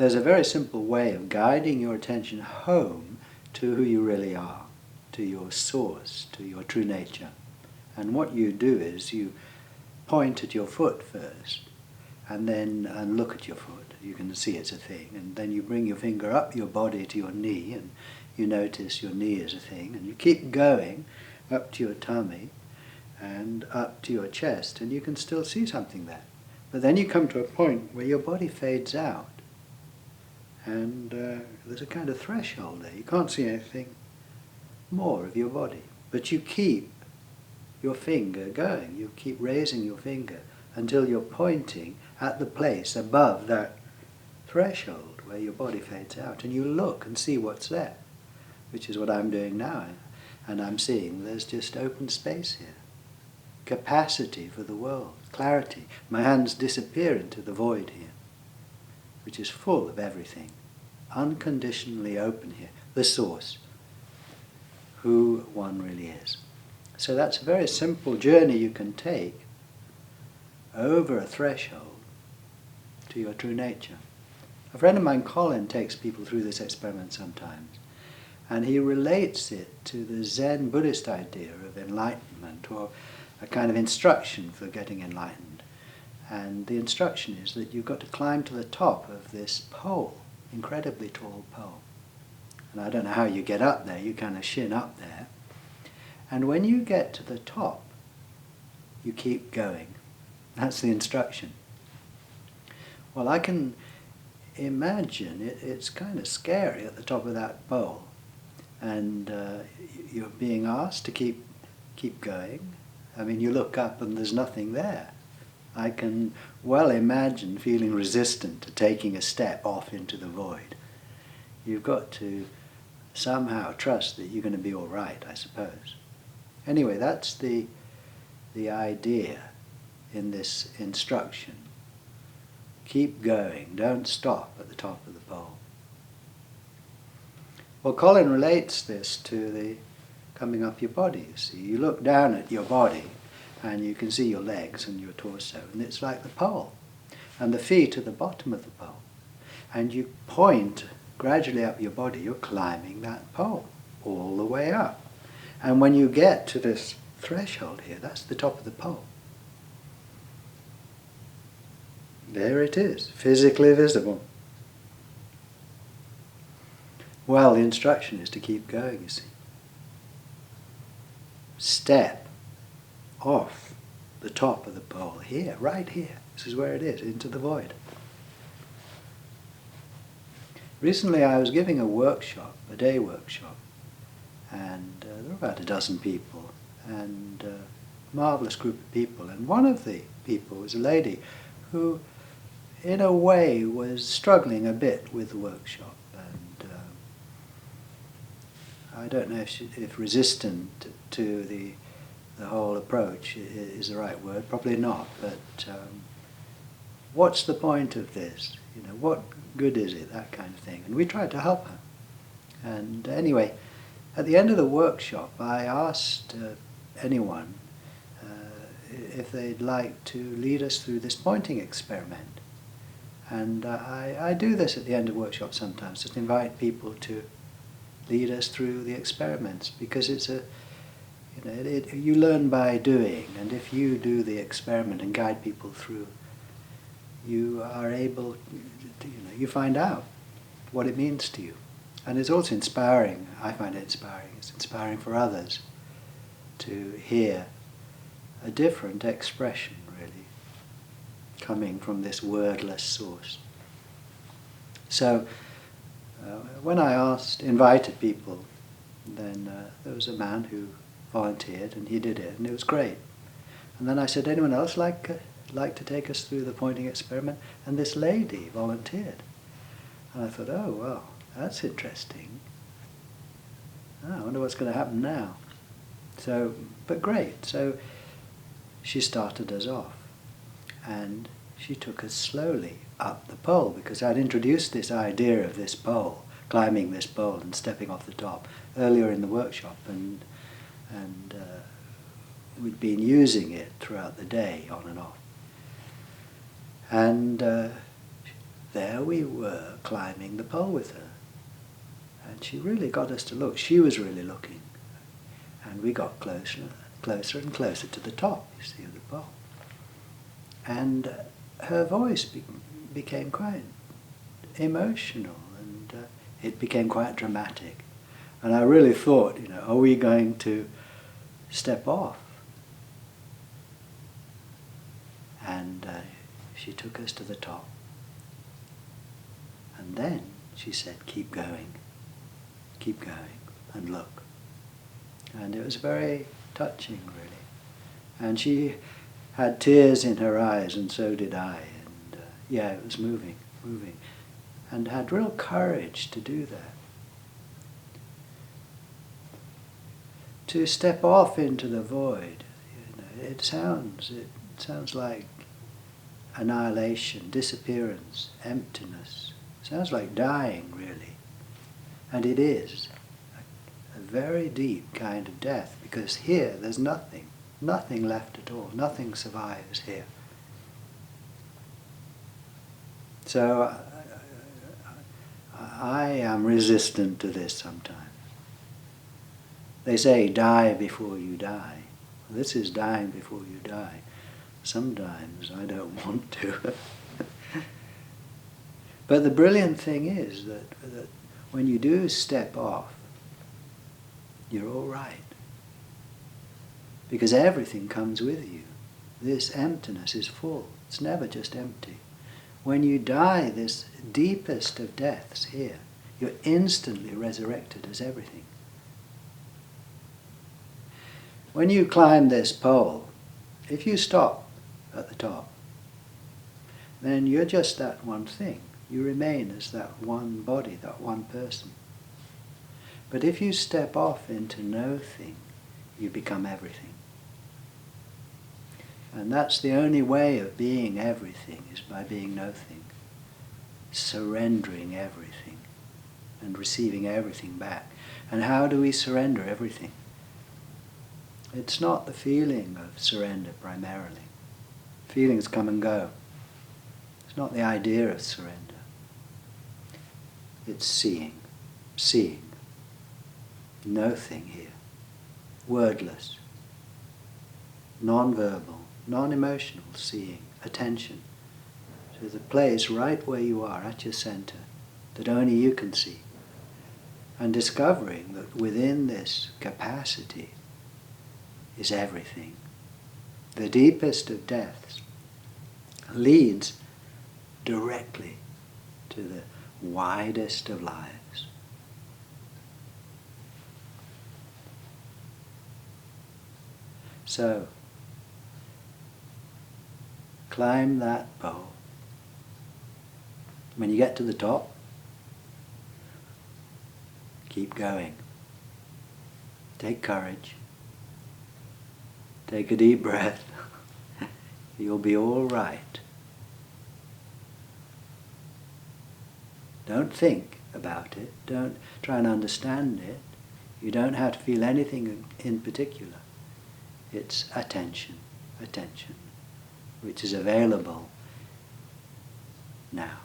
there's a very simple way of guiding your attention home to who you really are, to your source, to your true nature. And what you do is you point at your foot first, and look at your foot. You can see it's a thing. And then you bring your finger up your body to your knee, and you notice your knee is a thing. And you keep going up to your tummy and up to your chest, and you can still see something there. But then you come to a point where your body fades out, and there's a kind of threshold there. You can't see anything more of your body, but you keep your finger going. You keep raising your finger until you're pointing at the place above that threshold where your body fades out, and you look and see what's there, which is what I'm doing now. And I'm seeing there's just open space here, capacity for the world, clarity. My hands disappear into the void here, which is full of everything, unconditionally open here, the source, who one really is. So that's a very simple journey you can take over a threshold to your true nature. A friend of mine, Colin, takes people through this experiment sometimes, and he relates it to the Zen Buddhist idea of enlightenment, or a kind of instruction for getting enlightened. And the instruction is that you've got to climb to the top of this pole, incredibly tall pole. And I don't know how you get up there, you kind of shin up there. And when you get to the top, you keep going. That's the instruction. Well, I can imagine it's kind of scary at the top of that pole. And you're being asked to keep going. I mean, you look up and there's nothing there. I can well imagine feeling resistant to taking a step off into the void. You've got to somehow trust that you're going to be all right, I suppose. Anyway, that's the idea in this instruction. Keep going, don't stop at the top of the pole. Well, Colin relates this to the coming up your body, you see. You look down at your body and you can see your legs and your torso, and it's like the pole. And the feet are the bottom of the pole. And you point gradually up your body, you're climbing that pole all the way up. And when you get to this threshold here, that's the top of the pole. There it is, physically visible. Well, the instruction is to keep going, you see. Step off the top of the pole here, right here. This is where it is, into the void. Recently I was giving a workshop, a day workshop, and there were about a dozen people, and a marvellous group of people. And one of the people was a lady who, in a way, was struggling a bit with the workshop. And I don't know if resistant to the whole approach is the right word, probably not, but what's the point of this? You know, what good is it, that kind of thing. And we tried to help her. And anyway, at the end of the workshop, I asked anyone if they'd like to lead us through this pointing experiment. And I do this at the end of workshops sometimes, just invite people to lead us through the experiments, because it's you learn by doing, and if you do the experiment and guide people through, you are able to, you find out what it means to you. And it's also inspiring. I find it inspiring. It's inspiring for others to hear a different expression, really, coming from this wordless source. So when I invited people, then there was a man who volunteered, and he did it, and it was great. And then I said, anyone else like to take us through the pointing experiment? And this lady volunteered. And I thought, oh, well, that's interesting. Oh, I wonder what's going to happen now. So, but great. So she started us off, and she took us slowly up the pole, because I'd introduced this idea of this pole, climbing this pole and stepping off the top earlier in the workshop, and we'd been using it throughout the day, on and off. And there we were climbing the pole with her. And she really got us to look. She was really looking. And we got closer and closer to the top, you see, of the pole. And her voice became quite emotional, and it became quite dramatic. And I really thought, are we going to step off? And she took us to the top. And then she said, keep going, and look. And it was very touching, really. And she had tears in her eyes, and so did I. And it was moving, and had real courage to do that. To step off into the void, it sounds like annihilation, disappearance, emptiness. It sounds like dying, really. And it is a very deep kind of death, because here there's nothing left at all. Nothing survives here. So I am resistant to this sometimes. They say, die before you die. Well, this is dying before you die. Sometimes I don't want to. But the brilliant thing is that when you do step off, you're all right. Because everything comes with you. This emptiness is full. It's never just empty. When you die, this deepest of deaths here, you're instantly resurrected as everything. When you climb this pole, if you stop at the top, then you're just that one thing. You remain as that one body, that one person. But if you step off into no thing, you become everything. And that's the only way of being everything, is by being nothing. Surrendering everything and receiving everything back. And how do we surrender everything? It's not the feeling of surrender primarily. Feelings come and go. It's not the idea of surrender. It's seeing. No-thing here. Wordless. Non-verbal. Non-emotional seeing. Attention to the place right where you are, at your center, that only you can see. And discovering that within this capacity is everything. The deepest of deaths leads directly to the widest of lives. So, climb that pole. When you get to the top, keep going. Take courage. Take a deep breath. You'll be all right. Don't think about it. Don't try and understand it. You don't have to feel anything in particular. It's attention, which is available now.